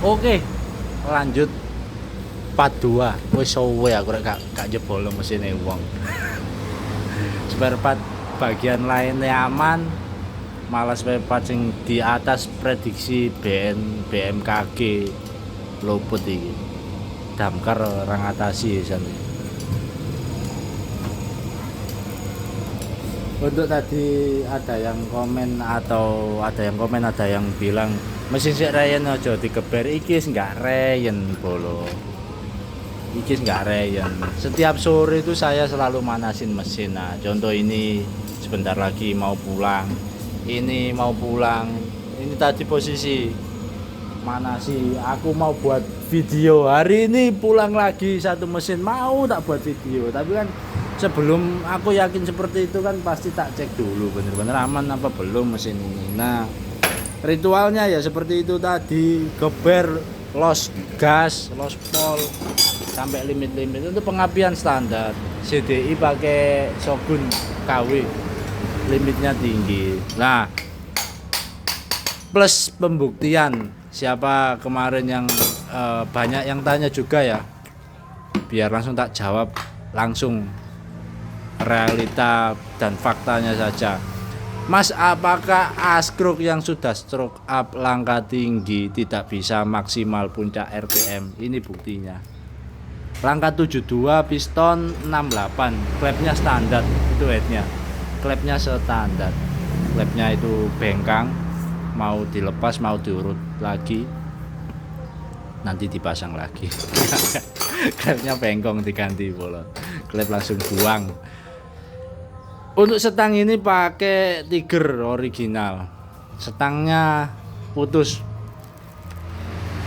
Oke, lanjut part 2. Wis suwe aku rek gak jebol mesine wong. Spare part bagian lainnya aman, malah spare part sing di atas prediksi BMKG luput iki. Damkar ora ngatasi sane. Untuk tadi ada yang komen ada yang bilang mesin sik reyen aja dikeber, iki enggak reyen bolo. Iki enggak reyen. Setiap sore itu saya selalu manasin mesin. Nah, contoh ini sebentar lagi mau pulang. Ini mau pulang. Ini tadi posisi manasi. Aku mau buat video. Hari ini pulang lagi satu mesin mau tak buat video. Tapi kan sebelum aku yakin seperti itu kan pasti tak cek dulu bener-bener aman apa belum mesin ini. Nah, ritualnya ya seperti itu tadi, geber, los gas, los pol sampai limit-limit. Itu pengapian standar. CDI pakai Shogun KW, limitnya tinggi. Nah, plus pembuktian, siapa kemarin yang banyak yang tanya juga ya, biar langsung tak jawab langsung realita dan faktanya saja. Mas, apakah askruk yang sudah stroke up langkah tinggi tidak bisa maksimal puncak RPM? Ini buktinya. Langkah 72 piston 68, klepnya standar, itu headnya. Klepnya standar. Klepnya itu bengkang, mau dilepas mau diurut lagi. Nanti dipasang lagi. Klepnya bengkong diganti bola. Klep langsung buang. Untuk setang ini pakai Tiger original. Setangnya putus.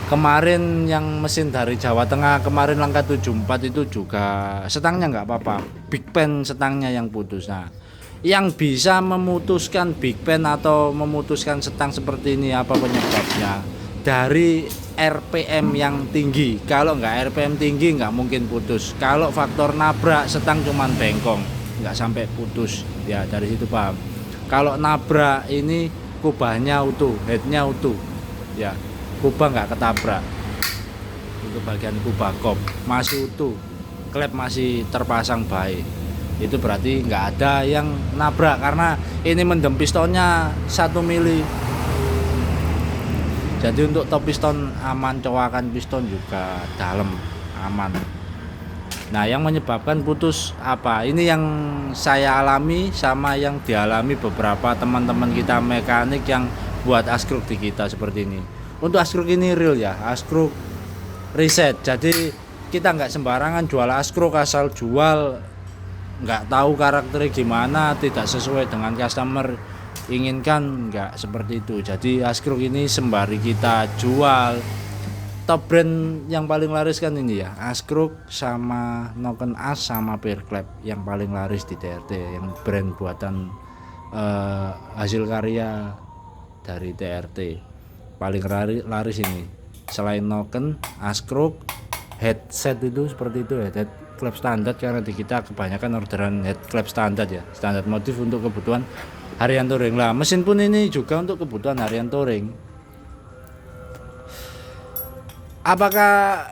Kemarin yang mesin dari Jawa Tengah kemarin langkah 74 itu juga setangnya nggak apa-apa. Big Pen setangnya yang putus. Nah, yang bisa memutuskan Big Pen atau memutuskan setang seperti ini apa penyebabnya? Dari RPM yang tinggi. Kalau nggak RPM tinggi nggak mungkin putus. Kalau faktor nabrak setang cuman bengkong, nggak sampai putus. Ya dari situ paham. Kalau nabrak ini kubahnya utuh, headnya utuh. Ya, kubah nggak ketabrak. Untuk bagian kubah kop masih utuh, klep masih terpasang baik. Itu berarti nggak ada yang nabrak karena ini mendem pistonnya 1 mili. Jadi untuk top piston aman, cowakan piston juga dalam aman. Nah, yang menyebabkan putus apa? Ini yang saya alami sama yang dialami beberapa teman-teman kita mekanik yang buat askruk di kita seperti ini. Untuk askruk ini real ya, askruk reset. Jadi kita nggak sembarangan jual askruk asal jual, nggak tahu karakternya gimana, tidak sesuai dengan customer inginkan, nggak seperti itu. Jadi askruk ini sembari kita jual. Top brand yang paling laris kan ini ya, askruk sama Noken As sama Pearclap yang paling laris di TRT, yang brand buatan hasil karya dari TRT paling laris ini. Selain Noken, askruk, headset itu seperti itu ya, head klep standar karena di kita kebanyakan orderan head klep standar ya, standar motif untuk kebutuhan harian touring lah. Mesin pun ini juga untuk kebutuhan harian touring. Apakah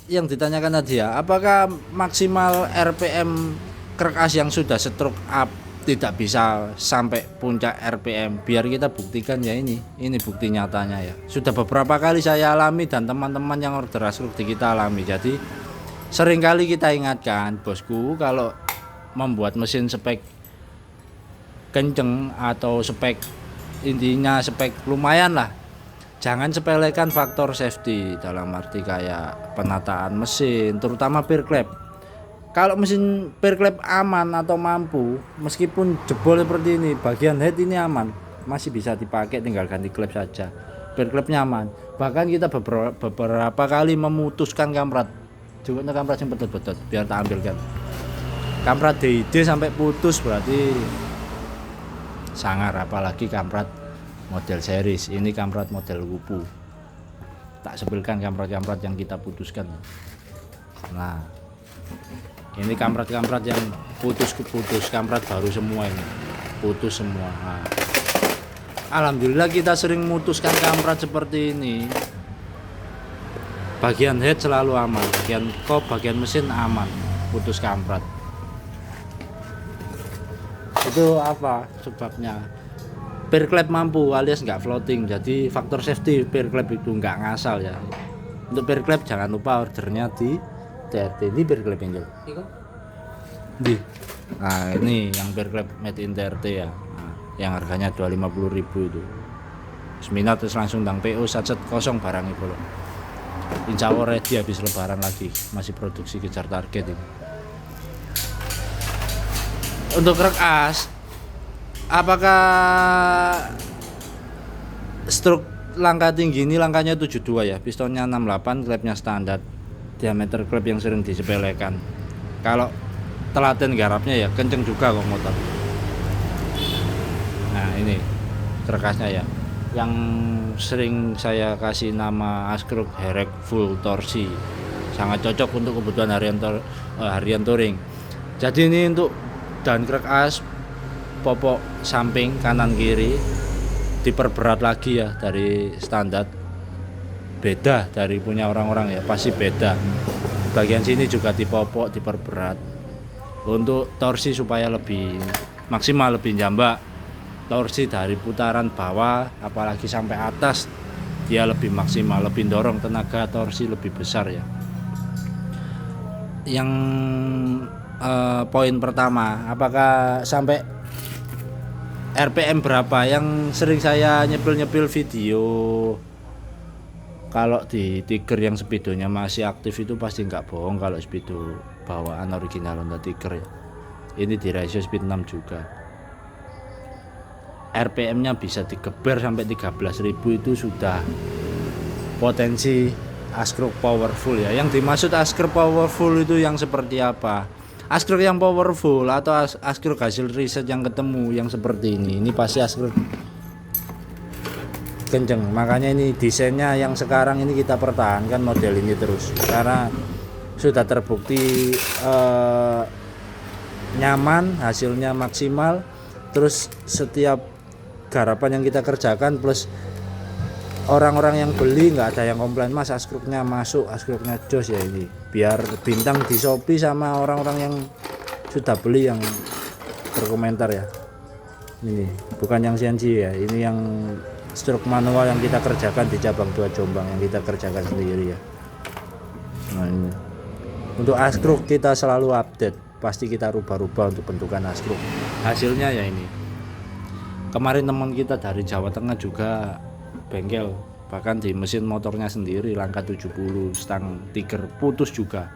yang ditanyakan tadi ya, apakah maksimal RPM krek as yang sudah stroke up tidak bisa sampai puncak RPM? Biar kita buktikan ya, ini bukti nyatanya ya. Sudah beberapa kali saya alami dan teman-teman yang order askruk di kita alami. Jadi seringkali kita ingatkan, bosku, kalau membuat mesin spek kenceng atau spek intinya spek lumayan lah, jangan sepelekan faktor safety dalam arti kayak penataan mesin, terutama Pearclap. Kalau mesin Pearclap aman atau mampu, meskipun jebol seperti ini, bagian head ini aman, masih bisa dipakai, tinggal ganti klep saja. Pearclap nyaman. Bahkan kita beberapa kali memutuskan kamprat, juga kamprat yang betul-betul, biar tak ambilkan. Kamprat DID sampai putus berarti sangar, apalagi kamprat model series. Ini kamprat model Wupu, tak sepilkan kamprat-kamprat yang kita putuskan. Nah, ini kamprat-kamprat yang putus, kamprat baru semua ini putus semua. Nah, alhamdulillah kita sering memutuskan kamprat seperti ini. bagian head selalu aman, bagian kop, bagian mesin aman, putus kamprat. Itu apa sebabnya? Pear clap mampu alias nggak floating, jadi faktor safety pear clap itu nggak ngasal ya. Untuk pear clap jangan lupa ordernya di TRT. Ini pear clap Angel. Di. Nah ini yang pear clap made in TRT ya. Nah, yang harganya 250.000 itu. Seminat terus langsung tang PO satset kosong barang itu loh. Insya Allah ready habis lebaran lagi, masih produksi kejar target ini. Untuk rek as, apakah stroke langkah tinggi ini langkahnya 72 ya, pistonnya 68, klepnya standar, diameter klep yang sering disepelekan. Kalau telaten garapnya ya kenceng juga kok motor. Nah ini rekasnya ya, yang sering saya kasih nama Askruk Herek Full Torsi, sangat cocok untuk kebutuhan harian touring. Jadi ini untuk dan krek as popok samping kanan kiri diperberat lagi ya dari standar, beda dari punya orang-orang ya, pasti beda. Bagian sini juga dipopok diperberat untuk torsi supaya lebih maksimal, lebih jambak. Torsi dari putaran bawah apalagi sampai atas dia lebih maksimal, lebih dorong, tenaga torsi lebih besar ya. Yang poin pertama, apakah sampai RPM berapa? Yang sering saya nyepil video kalau di Tiger yang speedonya masih aktif itu pasti nggak bohong kalau speedo bawaan original Honda Tiger ya. Ini di ratio speed 6 juga. RPM-nya bisa digeber sampai 13.000, itu sudah potensi Askruk powerful ya. Yang dimaksud Askruk powerful itu yang seperti apa? Askruk yang powerful atau Askruk hasil riset yang ketemu yang seperti ini pasti Askruk kenceng. Makanya ini desainnya yang sekarang ini kita pertahankan model ini terus karena sudah terbukti nyaman, hasilnya maksimal. Terus setiap garapan yang kita kerjakan plus orang-orang yang beli nggak ada yang komplain, mas Askruknya masuk, Askruknya jos ya. Ini biar bintang di Shopee sama orang-orang yang sudah beli yang berkomentar ya. Ini bukan yang CNC ya, ini yang stroke manual yang kita kerjakan di cabang 2 Jombang, yang kita kerjakan sendiri ya. Nah ini untuk Askruk kita selalu update, pasti kita rubah-rubah untuk bentukan Askruk. Hasilnya ya ini. Kemarin teman kita dari Jawa Tengah juga bengkel, bahkan di mesin motornya sendiri langkah 70 stang Tiger putus juga,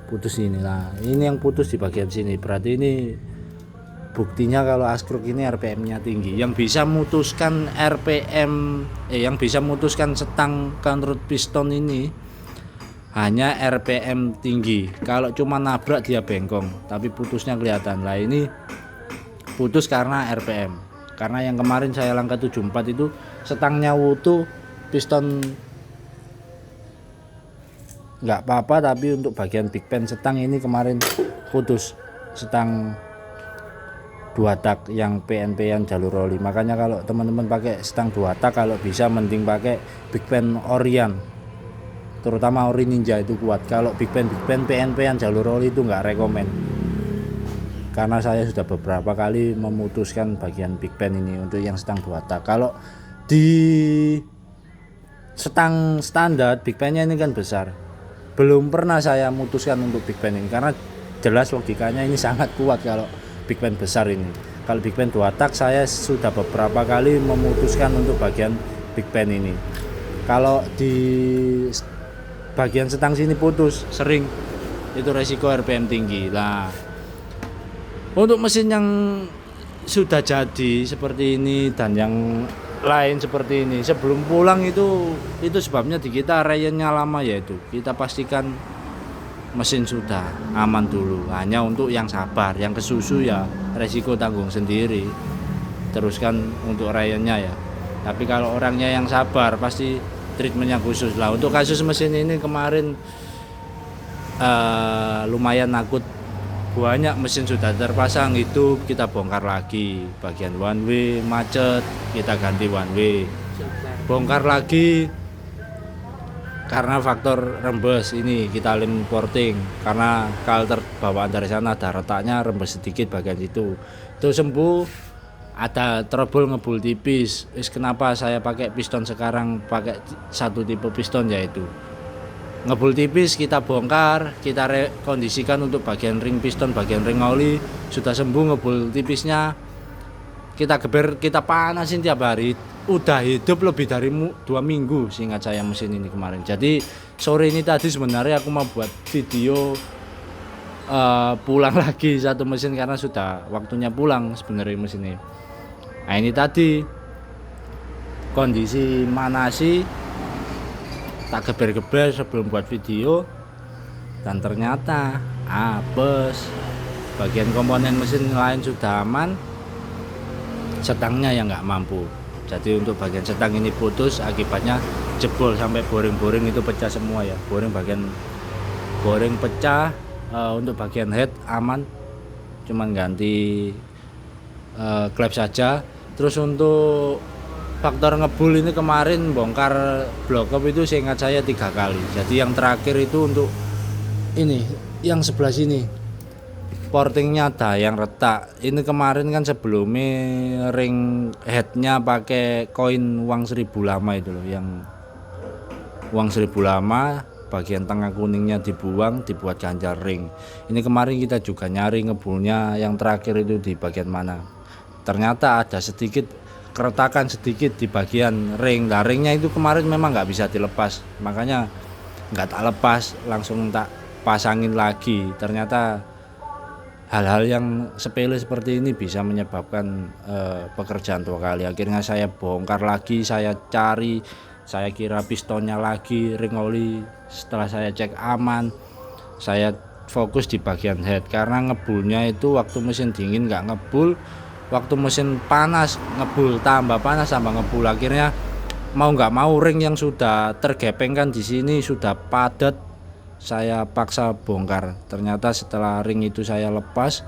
putus ini. Nah ini yang putus di bagian sini, berarti ini buktinya kalau Askruk ini RPM-nya tinggi. Yang bisa memutuskan yang bisa memutuskan setang counter piston ini hanya RPM tinggi. Kalau cuma nabrak dia bengkong, tapi putusnya kelihatan. Lah ini putus karena RPM. Karena yang kemarin saya langkah 74 itu setangnya utuh, piston nggak apa-apa, tapi untuk bagian big pen setang ini kemarin putus, setang 2 tak yang PNP-an jalur oli. Makanya kalau teman-teman pakai setang 2 tak, kalau bisa mending pakai big pen Orion, terutama Ori Ninja itu kuat. Kalau big pen PNP-an jalur oli itu nggak rekomen, karena saya sudah beberapa kali memutuskan bagian big pen ini untuk yang setang 2 tak. Kalau di setang standar big pennya ini kan besar, belum pernah saya memutuskan untuk big pen ini karena jelas logikanya ini sangat kuat kalau big pen besar ini. Kalau big pen 2 tak saya sudah beberapa kali memutuskan untuk bagian big pen ini. Kalau di bagian setang sini putus sering, itu resiko RPM tinggi. Nah untuk mesin yang sudah jadi seperti ini dan yang lain seperti ini, sebelum pulang itu sebabnya di kita rayonnya lama, yaitu kita pastikan mesin sudah aman dulu. Hanya untuk yang sabar, yang kesusu ya resiko tanggung sendiri, teruskan untuk rayonnya ya. Tapi kalau orangnya yang sabar pasti treatmentnya khusus lah. Untuk kasus mesin ini kemarin lumayan nakut. Banyak mesin sudah terpasang itu kita bongkar lagi, bagian one way macet kita ganti one way, bongkar lagi karena faktor rembes ini kita lem porting karena kalter bawaan dari sana ada retaknya, rembes sedikit bagian situ. Itu sembuh. Ada trouble ngebul tipis. Kenapa saya pakai piston sekarang, pakai satu tipe piston, yaitu ngebul tipis kita bongkar, kita rekondisikan untuk bagian ring piston, bagian ring oli sudah sembuh. Ngebul tipisnya kita geber, kita panasin tiap hari, udah hidup lebih dari 2 minggu seingat saya mesin ini kemarin. Jadi sore ini tadi sebenarnya aku mau buat video pulang lagi satu mesin karena sudah waktunya pulang sebenarnya mesin ini. Nah ini tadi kondisi manasi tak geber-geber sebelum buat video, dan ternyata apes. Bagian komponen mesin lain sudah aman, setangnya yang nggak mampu. Jadi untuk bagian setang ini putus, akibatnya jebol sampai boring-boring itu pecah semua ya. Boring pecah. Untuk bagian head aman, cuman ganti klep saja. Terus untuk faktor ngebul ini kemarin bongkar block up itu seingat saya 3 kali. Jadi yang terakhir itu untuk ini yang sebelah sini portingnya ada yang retak. Ini kemarin kan sebelumnya ring headnya pakai koin uang 1000 lama itu loh, yang uang 1000 lama bagian tengah kuningnya dibuang, dibuat ganjal ring. Ini kemarin kita juga nyari ngebulnya yang terakhir itu di bagian mana. Ternyata ada sedikit keretakan sedikit di bagian ring. Nah, ringnya itu kemarin memang nggak bisa dilepas, makanya nggak tak lepas, langsung tak pasangin lagi. Ternyata hal-hal yang sepele seperti ini bisa menyebabkan pekerjaan 2 kali. Akhirnya saya bongkar lagi, saya cari, saya kira pistonnya lagi, ring oli. Setelah saya cek aman, saya fokus di bagian head karena ngebulnya itu waktu mesin dingin nggak ngebul, waktu mesin panas ngebul, tambah panas tambah ngebul. Akhirnya mau nggak mau ring yang sudah tergepengkan di sini sudah padat, saya paksa bongkar. Ternyata setelah ring itu saya lepas,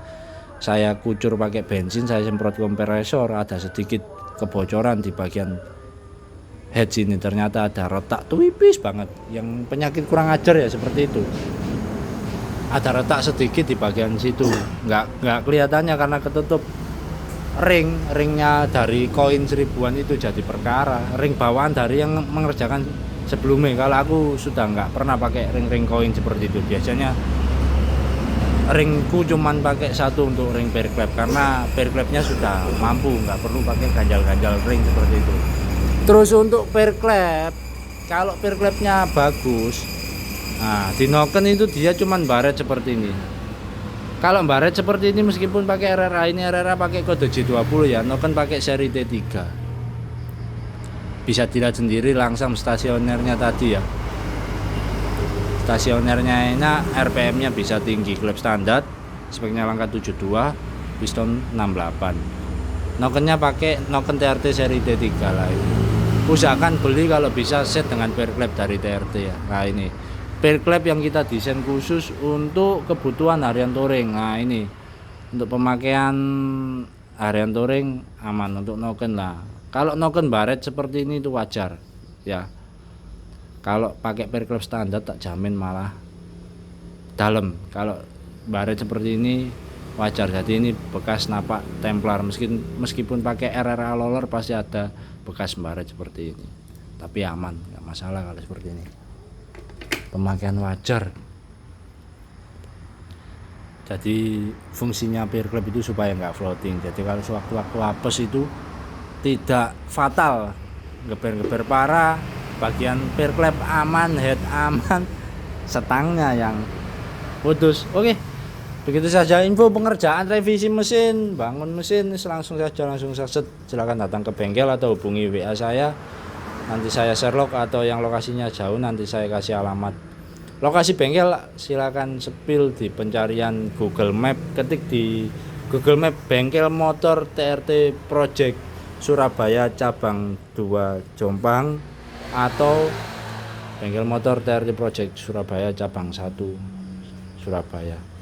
saya kucur pakai bensin, saya semprot kompresor, ada sedikit kebocoran di bagian head sini. Ternyata ada retak tipis banget, yang penyakit kurang ajar ya seperti itu. Ada retak sedikit di bagian situ, nggak kelihatannya karena ketutup ringnya dari koin 1000-an itu jadi perkara. Ring bawaan dari yang mengerjakan sebelumnya, kalau aku sudah nggak pernah pakai ring koin seperti itu. Biasanya ringku cuman pakai satu untuk ring pair clap karena pair clapnya sudah mampu, nggak perlu pakai ganjal ring seperti itu. Terus untuk pair clap, kalau pair clapnya bagus, nah di noken itu dia cuman baret seperti ini. Kalau baret seperti ini meskipun pakai RRA, ini RRA pakai kode J20 ya, noken pakai seri T3. Bisa dilihat sendiri langsung stasionernya tadi ya. Stasionernya ini RPM-nya bisa tinggi, klep standar, speknya langkah 72, piston 68. Nokennya pakai noken TRT seri T3 lah ini. Usahakan beli kalau bisa set dengan pair clap dari TRT ya. Nah ini pair clap yang kita desain khusus untuk kebutuhan harian touring. Nah ini untuk pemakaian harian touring aman untuk noken lah. Kalau noken baret seperti ini itu wajar ya. Kalau pakai pair clap standar tak jamin malah dalam. Kalau baret seperti ini wajar. Jadi ini bekas napak templar, meskipun pakai RRA roller pasti ada bekas baret seperti ini. Tapi aman, nggak masalah kalau seperti ini. Pemakaian wajar. Jadi fungsinya pair clap itu supaya nggak floating. Jadi kalau sewaktu-waktu apes itu tidak fatal, geber-geber parah, bagian pair clap aman, head aman, setangnya yang putus. Oke, begitu saja info pengerjaan revisi mesin, bangun mesin. Langsung saja silakan datang ke bengkel atau hubungi WA saya. Nanti saya Sherlock, atau yang lokasinya jauh nanti saya kasih alamat. Lokasi bengkel silakan spill di pencarian Google Map, ketik di Google Map bengkel motor TRT Project Surabaya cabang 2 Jombang, atau bengkel motor TRT Project Surabaya cabang 1 Surabaya.